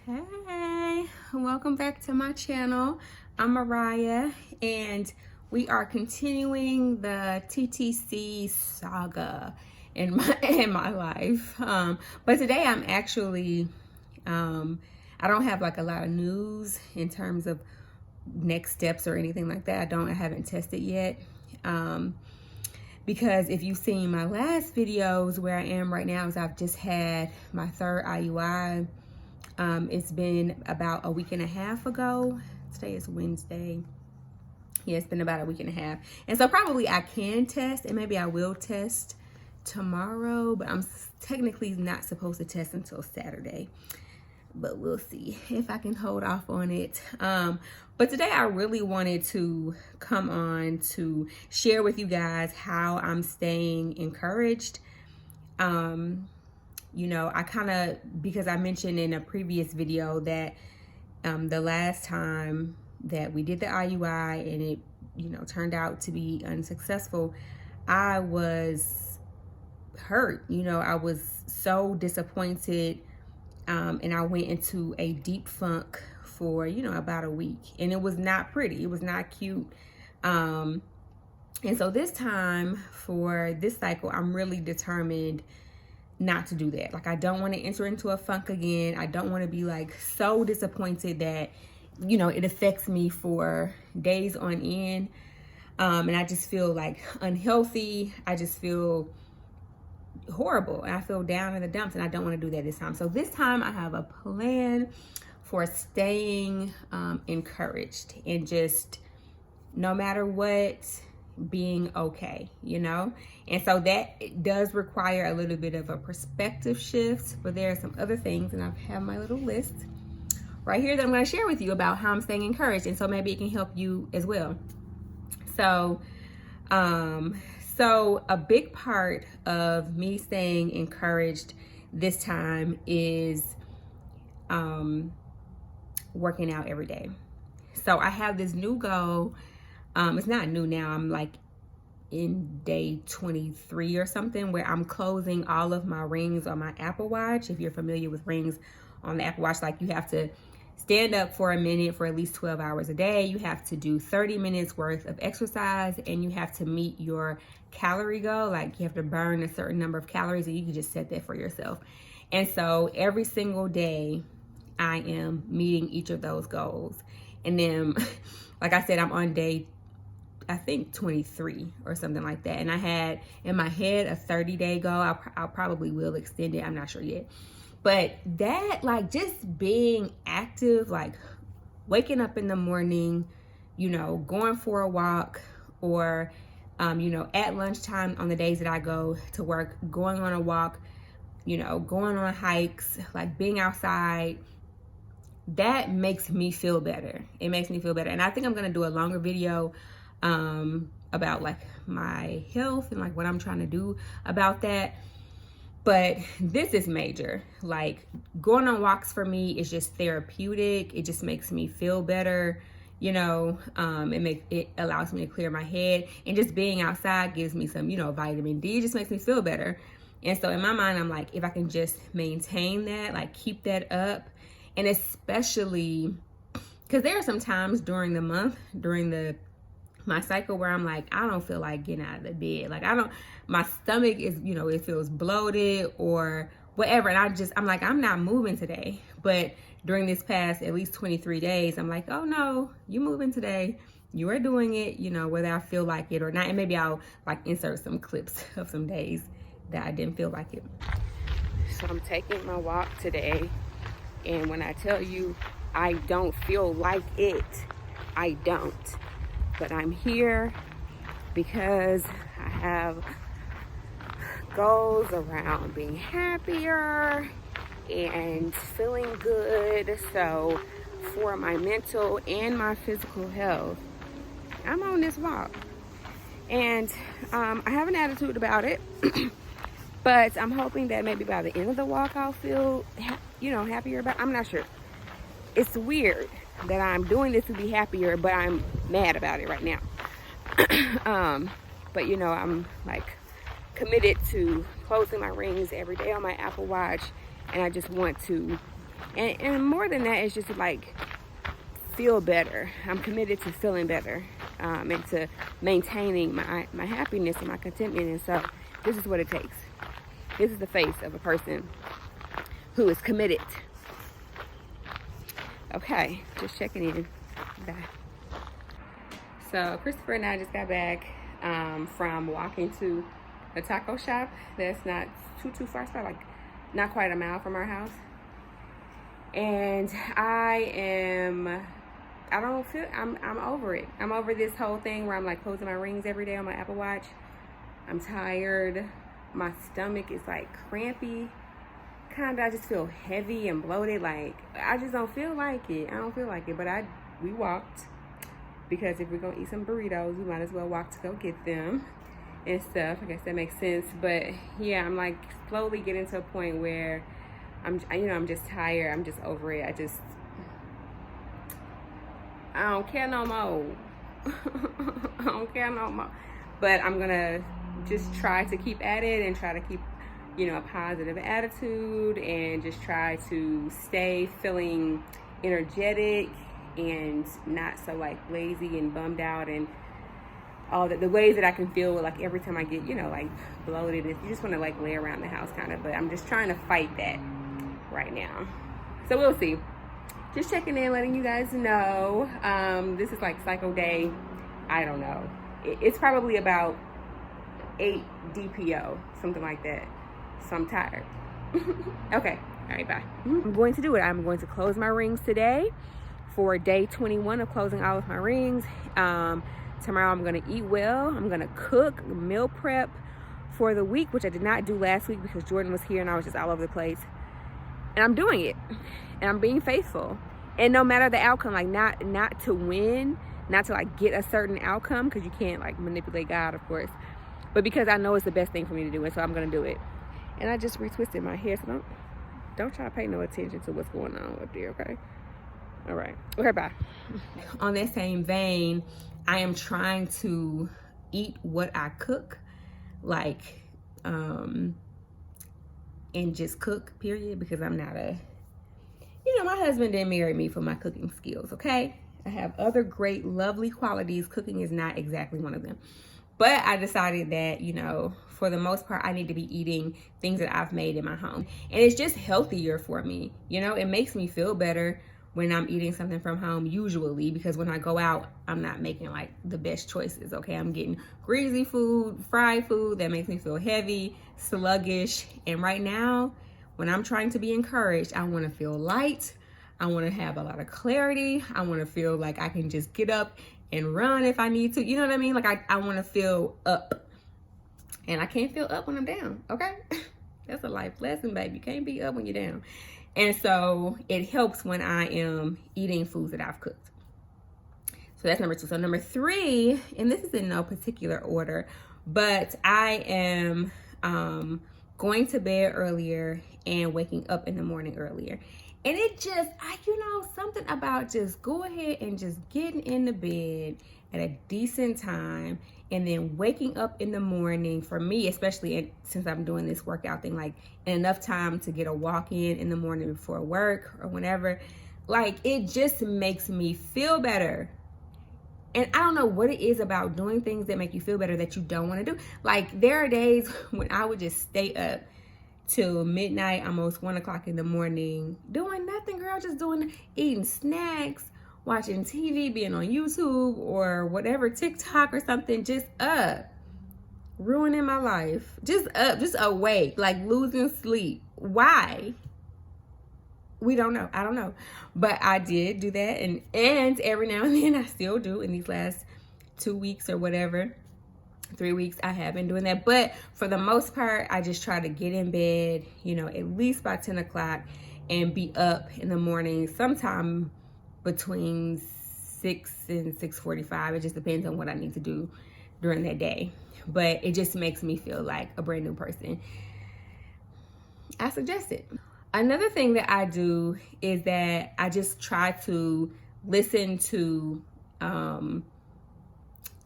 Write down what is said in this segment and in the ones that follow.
Hey, welcome back to my channel. I'm Mariah and we are continuing the TTC saga in my life. But today I'm actually I don't have like a lot of news in terms of next steps or anything like that. I haven't tested yet. Because if you've seen my last videos, where I am right now is I've just had my third IUI. It's been about a week and a half ago. Today is Wednesday. Yeah, it's been about a week and a half. And so probably I can test, and maybe I will test tomorrow, but I'm technically not supposed to test until Saturday. But we'll see if I can hold off on it. But today I really wanted to come on to share with you guys how I'm staying encouraged. You know, because I mentioned in a previous video that the last time that we did the IUI and it, turned out to be unsuccessful, I was hurt. I was so disappointed. And I went into a deep funk for, about a week. And it was not pretty. It was not cute. And so this time, for this cycle, I'm really determined not to do that. Like, I don't want to enter into a funk again. I don't want to be like so disappointed that, it affects me for days on end. And I just feel like unhealthy. I just feel horrible, and I feel down in the dumps, and I don't want to do that this time. So this time I have a plan for staying encouraged and just no matter what, being okay, and so that does require a little bit of a perspective shift. But there are some other things, and I have my little list right here that I'm going to share with you about how I'm staying encouraged, and so maybe it can help you as well. So a big part of me staying encouraged this time is working out every day. So I have this new goal. It's not new now. I'm like in day 23 or something, where I'm closing all of my rings on my Apple Watch. If you're familiar with rings on the Apple Watch, like you have to stand up for a minute for at least 12 hours a day. You have to do 30 minutes worth of exercise, and you have to meet your calorie goal. Like, you have to burn a certain number of calories, and you can just set that for yourself. And so every single day I am meeting each of those goals. And then, like I said, I'm on day, I think 23 or something like that. And I had in my head a 30-day goal. I probably will extend it. I'm not sure yet. But that, like, just being active, like waking up in the morning, going for a walk, or, at lunchtime on the days that I go to work, going on a walk, going on hikes, like being outside, that makes me feel better. It makes me feel better. And I think I'm going to do a longer video about like my health and like what I'm trying to do about that. But this is major. Like, going on walks for me is just therapeutic. It just makes me feel better. It allows me to clear my head, and just being outside gives me some, vitamin D. It just makes me feel better. And so in my mind, I'm like, if I can just maintain that, like keep that up, and especially because there are some times during the month, during my cycle, where I'm like, I don't feel like getting out of the bed. Like, my stomach is, it feels bloated or whatever. And I'm like, I'm not moving today. But during this past at least 23 days, I'm like, oh no, you moving today. You are doing it, whether I feel like it or not. And maybe I'll like insert some clips of some days that I didn't feel like it. So I'm taking my walk today. And when I tell you I don't feel like it, I don't. But I'm here because I have goals around being happier and feeling good. So for my mental and my physical health, I'm on this walk. And I have an attitude about it. But I'm hoping that maybe by the end of the walk I'll feel, happier about it. I'm not sure. It's weird that I'm doing this to be happier, but I'm mad about it right now. But I'm like committed to closing my rings every day on my Apple Watch, and I just want to And more than that, it's just to like feel better. I'm committed to feeling better, and to maintaining my happiness and my contentment. And so this is what it takes. This is the face of a person who is committed. Okay, just checking in. Bye. So Christopher and I just got back from walking to a taco shop that's not too far. It's probably like not quite a mile from our house. And I'm over it. I'm over this whole thing where I'm like closing my rings every day on my Apple Watch. I'm tired. My stomach is like crampy. Kinda, I just feel heavy and bloated. Like, I just don't feel like it. I don't feel like it. But we walked, because if we're gonna eat some burritos, we might as well walk to go get them and stuff. I guess that makes sense. But yeah, I'm like slowly getting to a point where I'm just tired. I'm just over it. I don't care no more. I don't care no more. But I'm gonna just try to keep at it and try to keep, a positive attitude, and just try to stay feeling energetic and not so like lazy and bummed out, and all the ways that I can feel like every time I get, like bloated. You just want to like lay around the house kind of, but I'm just trying to fight that right now. So we'll see. Just checking in, letting you guys know. This is like cycle day, I don't know. It's probably about 8 DPO, something like that. So I'm tired. Okay, all right, bye. I'm going to do it. I'm going to close my rings today for day 21 of closing all of my rings. Tomorrow I'm going to eat well. I'm going to cook, meal prep for the week, which I did not do last week because Jordan was here and I was just all over the place. And I'm doing it, and I'm being faithful. And no matter the outcome, like not to win, not to like get a certain outcome, because you can't like manipulate God, of course, but because I know it's the best thing for me to do, and so I'm going to do it. And I just retwisted my hair, so don't try to pay no attention to what's going on up there, okay? All right. Okay, bye. On that same vein, I am trying to eat what I cook, like, and just cook, period, because I'm not my husband didn't marry me for my cooking skills, okay? I have other great, lovely qualities. Cooking is not exactly one of them. But I decided that, for the most part, I need to be eating things that I've made in my home. And it's just healthier for me. It makes me feel better when I'm eating something from home, usually, because when I go out, I'm not making like the best choices, okay? I'm getting greasy food, fried food that makes me feel heavy, sluggish. And right now, when I'm trying to be encouraged, I want to feel light. I want to have a lot of clarity. I want to feel like I can just get up and run if I need to. You know what I mean? Like I want to feel up. And I can't feel up when I'm down, okay? That's a life lesson, baby. You can't be up when you're down. And so it helps when I am eating foods that I've cooked. So that's number 2. So number 3, and this is in no particular order, but I am going to bed earlier and waking up in the morning earlier. And it just, something about just go ahead and just getting in the bed at a decent time and then waking up in the morning, for me, especially since I'm doing this workout thing, like enough time to get a walk in the morning before work or whenever, like it just makes me feel better. And I don't know what it is about doing things that make you feel better that you don't want to do. Like there are days when I would just stay up till midnight, almost 1 o'clock in the morning, doing nothing, girl, just eating snacks, watching TV, being on YouTube or whatever, TikTok or something, just up, ruining my life, just up, just awake, like losing sleep. Why? We don't know. I don't know. But I did do that. And every now and then I still do. In these last 2 weeks or whatever, 3 weeks, I have been doing that. But for the most part, I just try to get in bed, at least by 10 o'clock and be up in the morning sometime between 6 and 6:45. It just depends on what I need to do during that day. But it just makes me feel like a brand new person. I suggest it. Another thing that I do is that I just try to listen to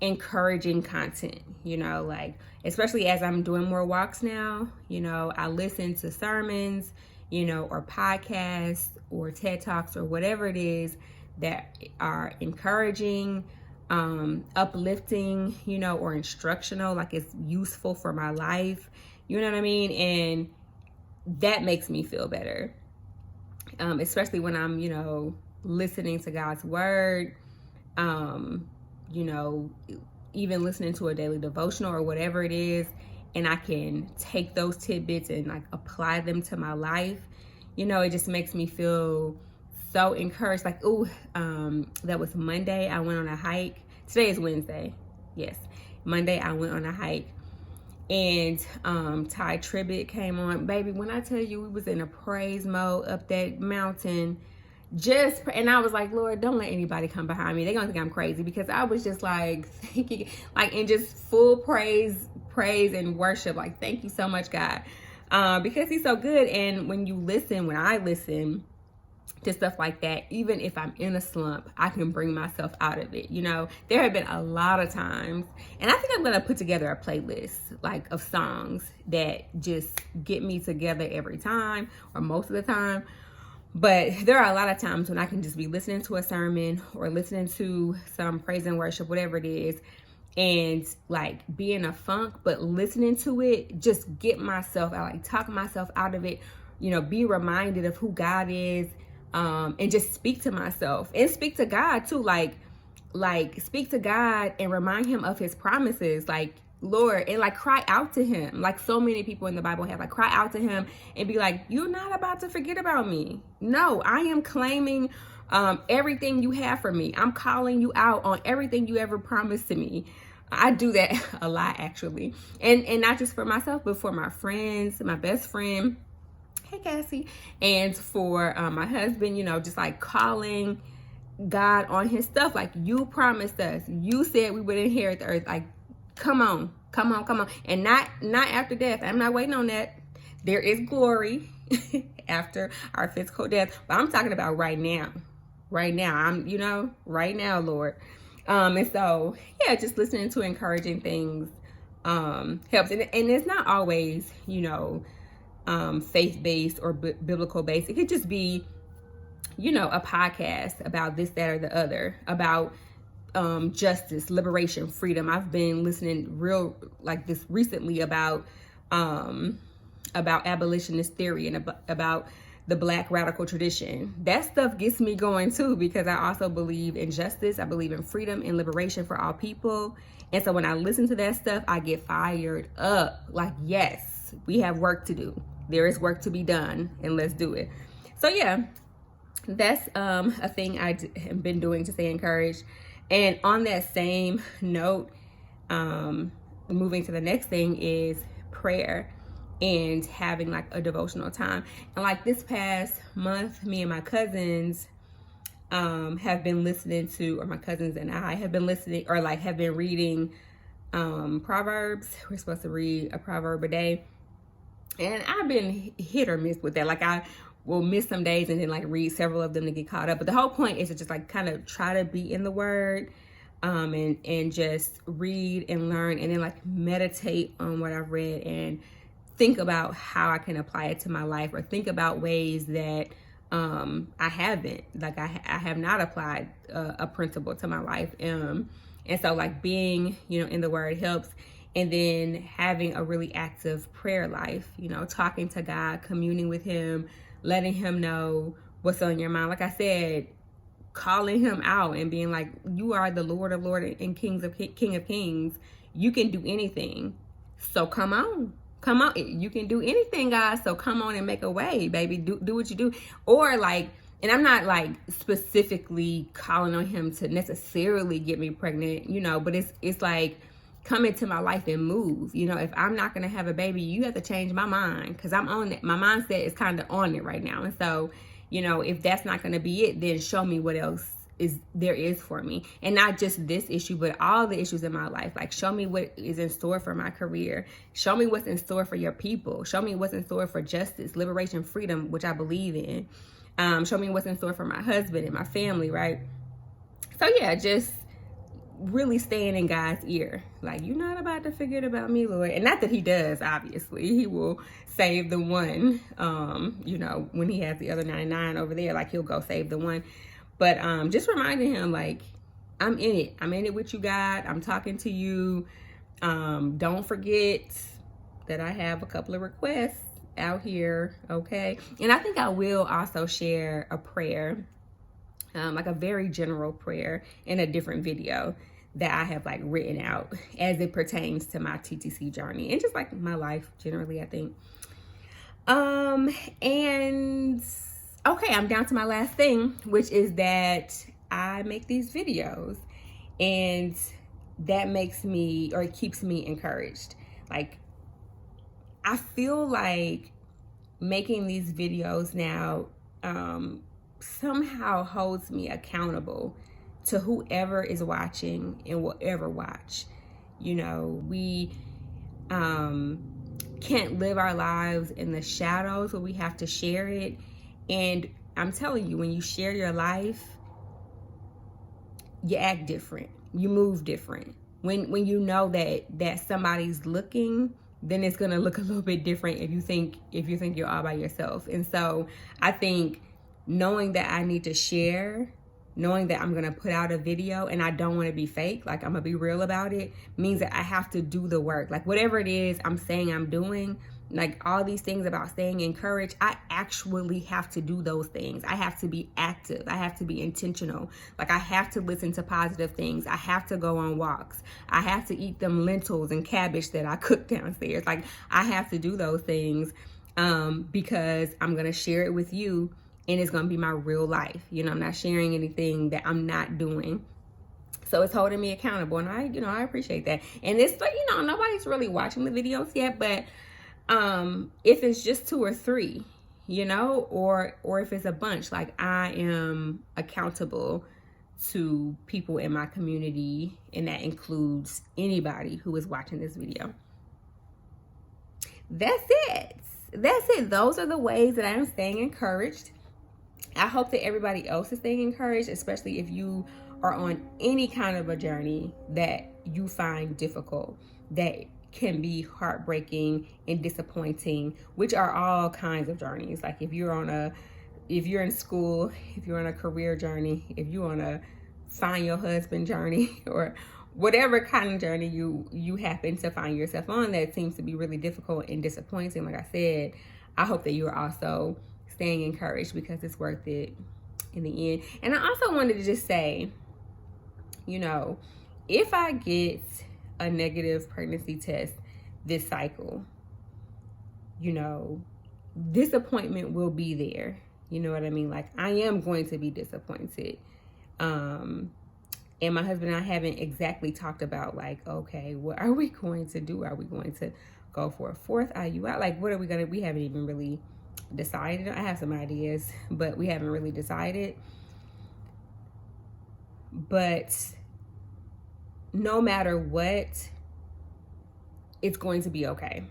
encouraging content, like especially as I'm doing more walks now, I listen to sermons, or podcasts or TED Talks or whatever it is that are encouraging, uplifting, or instructional, like it's useful for my life. You know what I mean? And that makes me feel better. Especially when I'm, listening to God's word, even listening to a daily devotional or whatever it is, and I can take those tidbits and like apply them to my life. It just makes me feel so encouraged. Like, that was Monday. I went on a hike. Today is Wednesday. Yes. Monday, I went on a hike. And Ty Tribbett came on. Baby, when I tell you we was in a praise mode up that mountain, and I was like, Lord, don't let anybody come behind me. They're gonna think I'm crazy, because I was just like thinking, like, in just full praise and worship. Like, thank you so much, God. Because he's so good. And when I listen to stuff like that, even if I'm in a slump, I can bring myself out of it. There have been a lot of times, and I think I'm gonna put together a playlist like of songs that just get me together every time, or most of the time. But there are a lot of times when I can just be listening to a sermon or listening to some praise and worship, whatever it is, and like be in a funk, but listening to it, just get myself out, like talk myself out of it, be reminded of who God is, and just speak to myself and speak to God too. Like speak to God and remind him of his promises, like, Lord, and like cry out to him. Like so many people in the Bible have, like, cry out to him and be like, you're not about to forget about me. No, I am claiming everything you have for me. I'm calling you out on everything you ever promised to me. I do that a lot, actually. And not just for myself, but for my friends, my best friend, hey Cassie, and for my husband, just like calling God on his stuff. Like, you promised us, you said we would inherit the earth. Like, come on. And not after death. I'm not waiting on that. There is glory after our physical death, but I'm talking about right now. Right now, Lord. And so, yeah, just listening to encouraging things helps. And it's not always, faith-based or biblical based. It could just be, a podcast about this, that, or the other, about justice, liberation, freedom. I've been listening like this recently about abolitionist theory and about the Black radical tradition. That stuff gets me going too, because I also believe in justice. I believe in freedom and liberation for all people. And so when I listen to that stuff, I get fired up. Like, yes, we have work to do. There is work to be done, and let's do it. So yeah, that's a thing I have been doing to stay encouraged. And on that same note, moving to the next thing is prayer and having like a devotional time. And like this past month, me and my cousins have been listening to, or my cousins and I have been listening, or like have been reading Proverbs. We're supposed to read a proverb a day. And I've been hit or miss with that. Like, I will miss some days and then like read several of them to get caught up. But the whole point is to just like kind of try to be in the word, and just read and learn, and then like meditate on what I've read and think about how I can apply it to my life, or think about ways that I haven't, like I have not applied a principle to my life. And so like being, in the word helps. And then having a really active prayer life, talking to God, communing with him, letting him know what's on your mind. Like I said, calling him out and being like, you are the Lord of Lords and King of Kings. You can do anything. So come on. You can do anything, God. So come on and make a way, baby. Do what you do. Or like, and I'm not like specifically calling on him to necessarily get me pregnant, but it's like, come into my life and move. If I'm not going to have a baby, you have to change my mind, because I'm on it. My mindset is kind of on it right now. And so, if that's not going to be it, then show me what else there is for me. And not just this issue, but all the issues in my life. Like, show me what is in store for my career. Show me what's in store for your people. Show me what's in store for justice, liberation, freedom, which I believe in. Show me what's in store for my husband and my family, right? So yeah, just really staying in God's ear. Like, you're not about to forget about me, Lord. And not that he does, obviously. He will save the one, you know, when he has the other 99 over there, like he'll go save the one. But just reminding him, like, I'm in it. I'm in it with you, God. I'm talking to you. Don't forget that I have a couple of requests out here, okay? And I think I will also share a prayer, like a very general prayer in a different video that I have like written out as it pertains to my TTC journey and just like my life generally, I think. And okay, I'm down to my last thing, which is that I make these videos, and that makes me, or it keeps me encouraged. Like, I feel like making these videos now somehow holds me accountable to whoever is watching and will ever watch. You know, we can't live our lives in the shadows, but we have to share it. And I'm telling you, when you share your life, you act different, you move different. When you know that somebody's looking, then it's gonna look a little bit different if you think you're all by yourself. And so I think knowing that I need to share, knowing that I'm gonna put out a video and I don't want to be fake, like I'm gonna be real about it, means that I have to do the work. Like whatever it is I'm saying I'm doing, like all these things about staying encouraged, I actually have to do those things. I have to be active. I have to be intentional. Like I have to listen to positive things. I have to go on walks. I have to eat them lentils and cabbage that I cook downstairs. Like I have to do those things because I'm going to share it with you, and it's going to be my real life. You know, I'm not sharing anything that I'm not doing. So it's holding me accountable, and I appreciate that. And it's like, nobody's really watching the videos yet, but if it's just 2 or 3, or if it's a bunch, like I am accountable to people in my community, and that includes anybody who is watching this video. That's it. Those are the ways that I am staying encouraged. I hope that everybody else is staying encouraged, especially if you are on any kind of a journey that you find difficult, that can be heartbreaking and disappointing, which are all kinds of journeys. Like if you're in school, if you're on a career journey, if you're on a find your husband journey, or whatever kind of journey you happen to find yourself on that seems to be really difficult and disappointing, like I said, I hope that you're also staying encouraged, because it's worth it in the end. And I also wanted to just say, if I get a negative pregnancy test this cycle, disappointment will be there. You know what I mean? Like I am going to be disappointed. And my husband and I haven't exactly talked about like, okay, what are we going to do? Are we going to go for a 4th IUI? Like, what are we we haven't even really decided. I have some ideas, but we haven't really decided. But no matter what, it's going to be okay.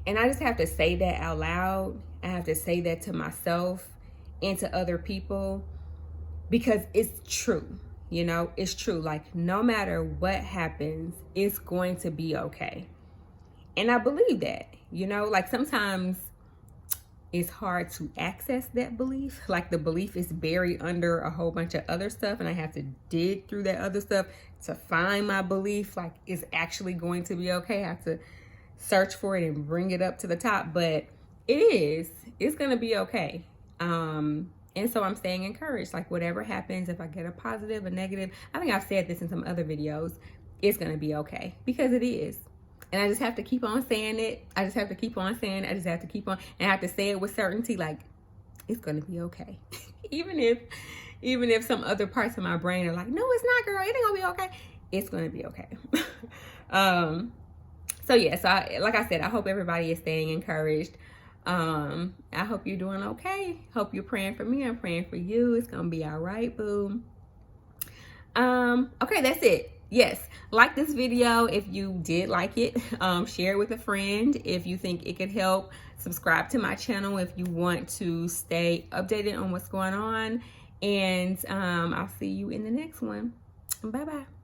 And I just have to say that out loud. I have to say that to myself and to other people, because it's true. It's true. Like no matter what happens, it's going to be okay. And I believe that, like sometimes it's hard to access that belief. Like the belief is buried under a whole bunch of other stuff, and I have to dig through that other stuff to find my belief. Like it's actually going to be okay. I have to search for it and bring it up to the top, but it's going to be okay. And so I'm staying encouraged. Like whatever happens, if I get a positive, a negative, I think I've said this in some other videos, it's going to be okay, because it is. And I just have to keep on saying it. I just have to keep on saying it. I just have to keep on, and I have to say it with certainty, like it's going to be okay. even if some other parts of my brain are like, no, it's not, girl. It ain't going to be okay. It's going to be okay. So like I said, I hope everybody is staying encouraged. I hope you're doing okay. Hope you're praying for me. I'm praying for you. It's going to be all right, boo. Okay, that's it. Yes, like this video if you did like it. Share it with a friend if you think it could help. Subscribe to my channel if you want to stay updated on what's going on. And I'll see you in the next one. Bye-bye.